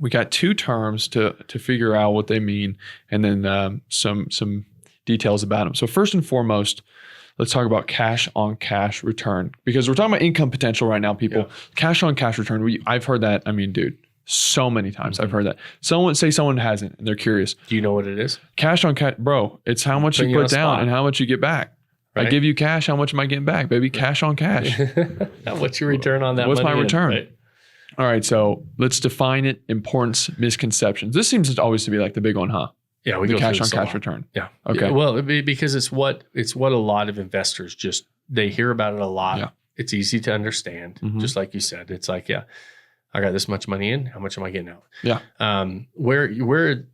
we got two terms to figure out what they mean, and then some details about them. So first and foremost, let's talk about cash on cash return, because we're talking about income potential right now, people. Yeah. Cash on cash return. I've heard that. I mean, dude, so many times I've heard that. Someone hasn't, and they're curious. Do you know what it is? Cash on cash, bro. It's how much you put down and how much you get back. Right? I give you cash. How much am I getting back, baby? Cash on cash. What's your return on that? What's my return? Right? All right, so let's define it. Importance, misconceptions. This seems to always to be like the big one, huh? Yeah, we the go cash on cash return. Yeah. Okay. Yeah, well, because it's what a lot of investors they hear about it a lot. Yeah. It's easy to understand, just like you said. It's like, yeah, I got this much money in. How much am I getting out? Yeah. Where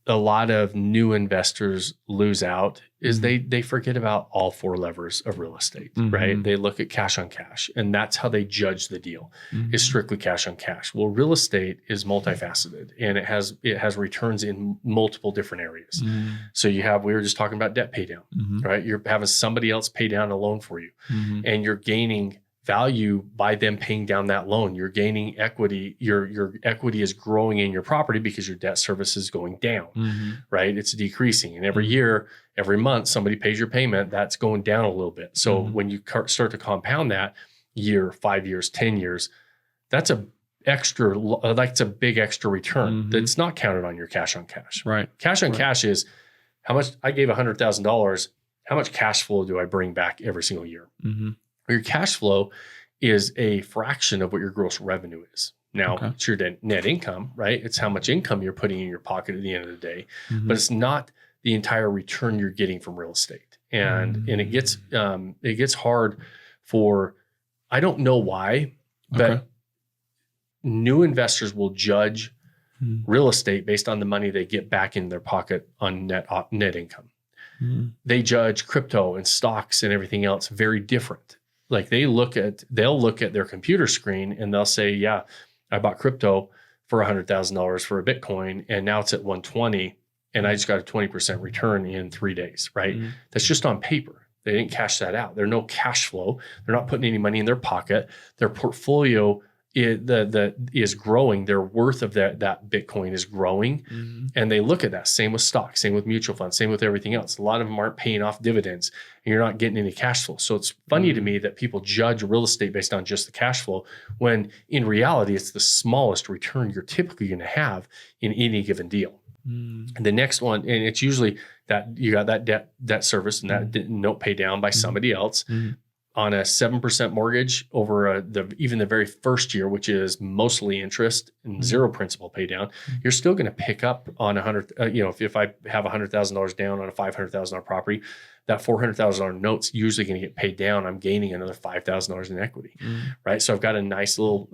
a lot of new investors lose out is they forget about all four levers of real estate, right? They look at cash on cash, and that's how they judge the deal, is strictly cash on cash. Well, real estate is multifaceted, and it has returns in multiple different areas. So we were just talking about debt pay down, right? You're having somebody else pay down a loan for you, and you're gaining value by them paying down that loan. You're gaining equity. Your equity is growing in your property because your debt service is going down, right? It's decreasing. And every year, every month, somebody pays your payment, that's going down a little bit. So when you start to compound that year, 5 years, 10 years, that's a big extra return that's not counted on your cash on cash. Right. Cash on cash is how much I gave $100,000. How much cash flow do I bring back every single year? Your cash flow is a fraction of what your gross revenue is. Now, it's your net income, right? It's how much income you're putting in your pocket at the end of the day, but it's not the entire return you're getting from real estate. And it gets hard for, I don't know why, but new investors will judge real estate based on the money they get back in their pocket on net income. They judge crypto and stocks and everything else very different. Like they'll look at their computer screen and they'll say, yeah, I bought crypto for $100,000 for a Bitcoin, and now it's at 120, and I just got a 20% return in 3 days, right? That's just on paper. They didn't cash that out. There's no cash flow. They're not putting any money in their pocket. Their portfolio is growing. Their worth of that Bitcoin is growing. And they look at that. Same with stocks, same with mutual funds, same with everything else. A lot of them aren't paying off dividends, and you're not getting any cash flow. So it's funny to me that people judge real estate based on just the cash flow, when in reality, it's the smallest return you're typically going to have in any given deal. And the next one, and it's usually that you got that debt service and that note pay down by somebody else. On a 7% mortgage over even the very first year, which is mostly interest and zero principal pay down, you're still going to pick up on if I have $100,000 down on a $500,000 property, that $400,000 note's usually going to get paid down. I'm gaining another $5,000 in equity, right? So I've got a nice little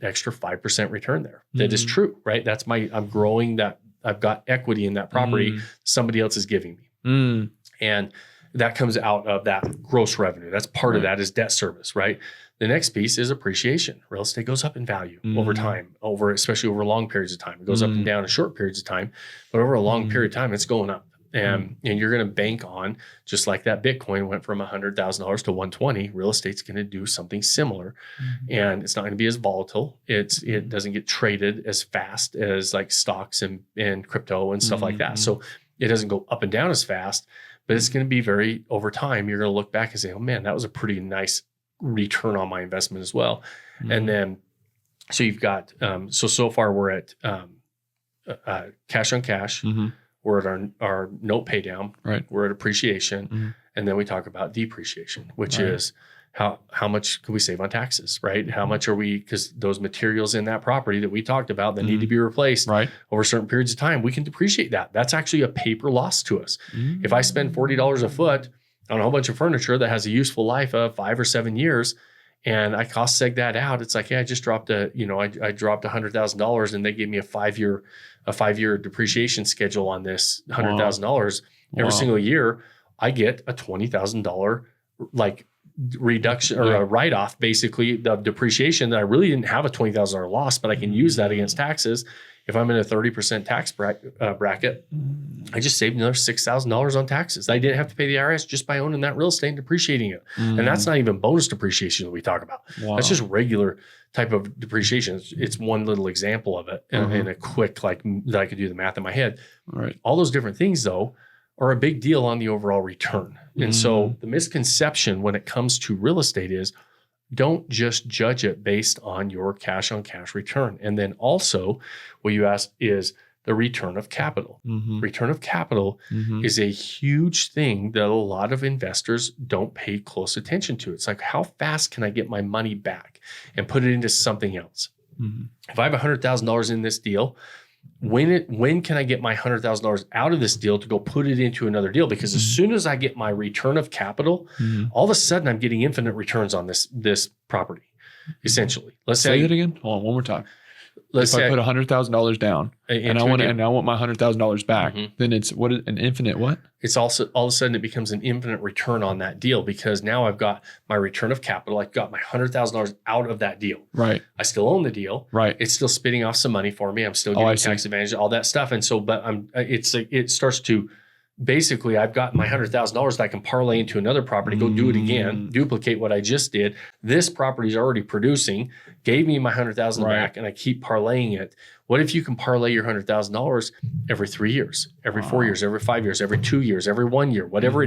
extra 5% return there. That is true, right? I'm growing that. I've got equity in that property. Somebody else is giving me. And that comes out of that gross revenue. That's part of that is debt service, right? The next piece is appreciation. Real estate goes up in value over time, especially over long periods of time. It goes up and down in short periods of time, but over a long period of time, it's going up. And you're going to bank on, just like that Bitcoin went from $100,000 to 120, real estate's going to do something similar. And it's not going to be as volatile. It doesn't get traded as fast as like stocks and crypto and stuff like that. So it doesn't go up and down as fast. But it's going to be over time, you're going to look back and say, oh man, that was a pretty nice return on my investment as well. And then, so you've got, so far we're at cash on cash. We're at our note pay down. Right. We're at appreciation. And then we talk about depreciation, which is how much can we save on taxes, right? How much are we, because those materials in that property that we talked about that need to be replaced over certain periods of time, we can depreciate that. That's actually a paper loss to us. If I spend $40 a foot on a whole bunch of furniture that has a useful life of 5 or 7 years, and I cost seg that out, it's like, yeah, I just dropped I dropped $100,000 and they gave me a 5-year depreciation schedule on this $100,000 every single year. I get a $20,000 reduction or a write-off, basically the depreciation that I really didn't have a $20,000 loss, but I can use that against taxes. if I'm in a 30% tax bracket, I just saved another $6,000 on taxes. I didn't have to pay the IRS just by owning that real estate and depreciating it. And that's not even bonus depreciation that we talk about. Wow. That's just regular type of depreciation. It's one little example of it and a quick, like that I could do the math in my head. Right. All those different things though are a big deal on the overall return. And so the misconception when it comes to real estate is don't just judge it based on your cash on cash return. And then also what you asked is the return of capital. Return of capital is a huge thing that a lot of investors don't pay close attention to. It's like, how fast can I get my money back and put it into something else? If I have $100,000 in this deal, when can I get my $100,000 out of this deal to go put it into another deal? Because as soon as I get my return of capital, all of a sudden I'm getting infinite returns on this property, essentially. Let's say that again. Hold on, one more time. Let's if say I put $100,000 down and I want my $100,000 back, then it's an infinite what? It's also all of a sudden it becomes an infinite return on that deal because now I've got my return of capital. I've got my $100,000 out of that deal. Right. I still own the deal. Right. It's still spitting off some money for me. I'm still getting tax advantage, all that stuff. And so, but it starts to basically I've got my $100,000 that I can parlay into another property, go do it again, duplicate what I just did. This property is already producing, gave me my $100,000 back, and I keep parlaying it. What if you can parlay your $100,000 every 3 years, every 4 years, every 5 years, every 2 years, every 1 year, whatever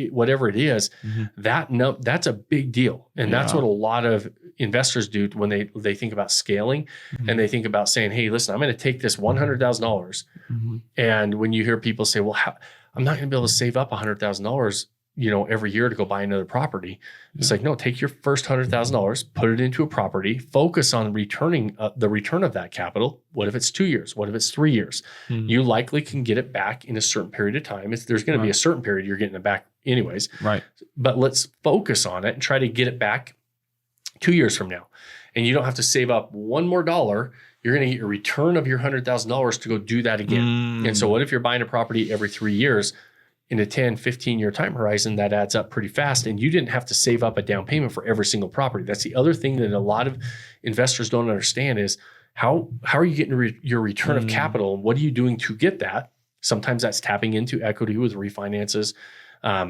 whatever it is? That's a big deal, and that's what a lot of investors do when they think about scaling, and they think about saying, "Hey, listen, I'm going to take this $100,000," and when you hear people say, "Well, I'm not going to be able to save up $100,000, every year to go buy another property." It's like, no, take your first $100,000, put it into a property, focus on returning the return of that capital. What if it's 2 years? What if it's 3 years? You likely can get it back in a certain period of time. There's going to be a certain period you're getting it back anyways. Right. But let's focus on it and try to get it back 2 years from now. And you don't have to save up one more dollar. You're going to get your return of your $100,000 to go do that again. And so what if you're buying a property every 3 years in a 10, 15-year time horizon? That adds up pretty fast. And you didn't have to save up a down payment for every single property. That's the other thing that a lot of investors don't understand is how are you getting your return of capital? What are you doing to get that? Sometimes that's tapping into equity with refinances.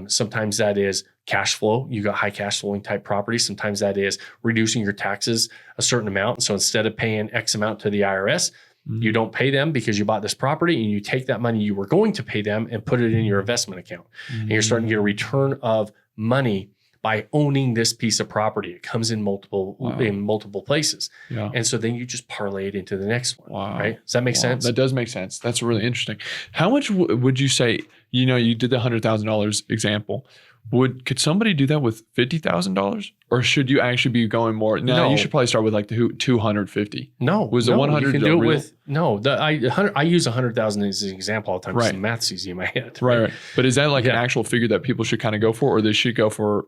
Sometimes that is cash flow. You got high cash flowing type properties. Sometimes that is reducing your taxes a certain amount. So instead of paying X amount to the IRS, you don't pay them because you bought this property, and you take that money you were going to pay them and put it in your investment account. And you're starting to get a return of money by owning this piece of property. It comes in multiple places. Yeah. And so then you just parlay it into the next one. Wow. Right? Does that make sense? That does make sense. That's really interesting. How much would you say, you did the $100,000 example. Could somebody do that with $50,000, or should you actually be going more? No, you should probably start with like the 250. No, was the 100? You can do it with I use 100,000 as an example all the time. Right, the math's easy in my head. Right. But is that like an actual figure that people should kind of go for, or they should go for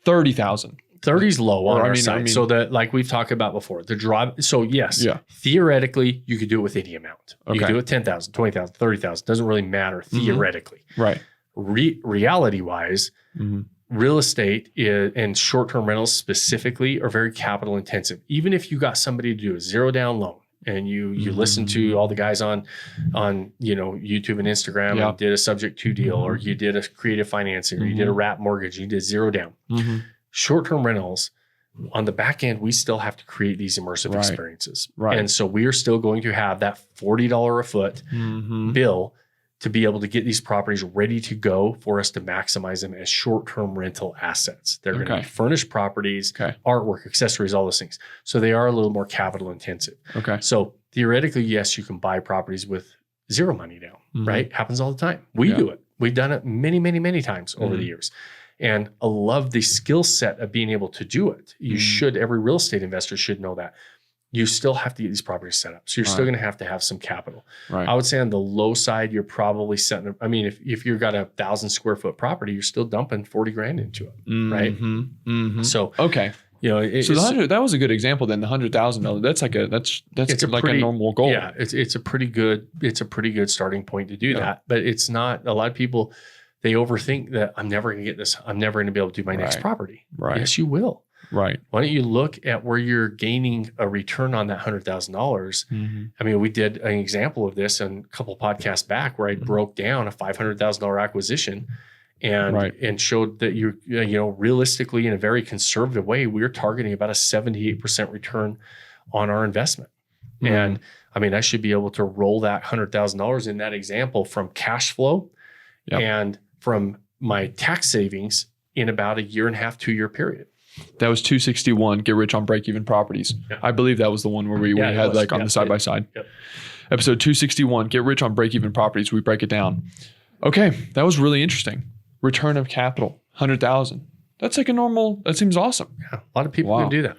30,000? 30 is low on our side. So that, like we've talked about before, the drive. So yes, theoretically, you could do it with any amount. You could do it 10,000, 20,000, 30,000. Doesn't really matter theoretically. Right. Reality wise, real estate and short-term rentals specifically are very capital intensive. Even if you got somebody to do a zero down loan, and you listen to all the guys on YouTube and Instagram and did a subject to deal, or you did a creative financing, or you did a wrap mortgage, you did zero down. Short-term rentals, on the back end, we still have to create these immersive experiences. Right. And so we are still going to have that $40 a foot bill to be able to get these properties ready to go for us to maximize them as short-term rental assets. They're going to be furnished properties, artwork, accessories, all those things. So they are a little more capital intensive. Okay. So theoretically, yes, you can buy properties with zero money down, right? Happens all the time. We do it. We've done it many, many, many times over the years. And I love the skill set of being able to do it. You should, every real estate investor should know that. You still have to get these properties set up. So you're still going to have some capital. Right. I would say on the low side, you're probably setting, if you've got 1,000 square foot property, you're still dumping 40 grand into it. Right. So, okay. That was a good example then. The $100,000, that's like a normal goal. Yeah. It's a pretty good starting point to do that, but it's not. A lot of people, they overthink that I'm never going to get this. I'm never going to be able to do my next property. Right. Yes, you will. Right. Why don't you look at where you're gaining a return on that $100,000? I mean, we did an example of this in a couple podcasts back where I broke down a $500,000 acquisition and showed that you know, realistically in a very conservative way, we were targeting about a 78% return on our investment. And I mean, I should be able to roll that $100,000 in that example from cash flow and from my tax savings in about a year and a half, 2 year period. That was 261, Get Rich on Break-Even Properties. Yeah. I believe that was the one where we had like on the side-by-side. Yep. Episode 261, Get Rich on Break-Even Properties. We break it down. Okay, that was really interesting. Return of capital, 100,000. That's like a normal, that seems awesome. Yeah, a lot of people can do that.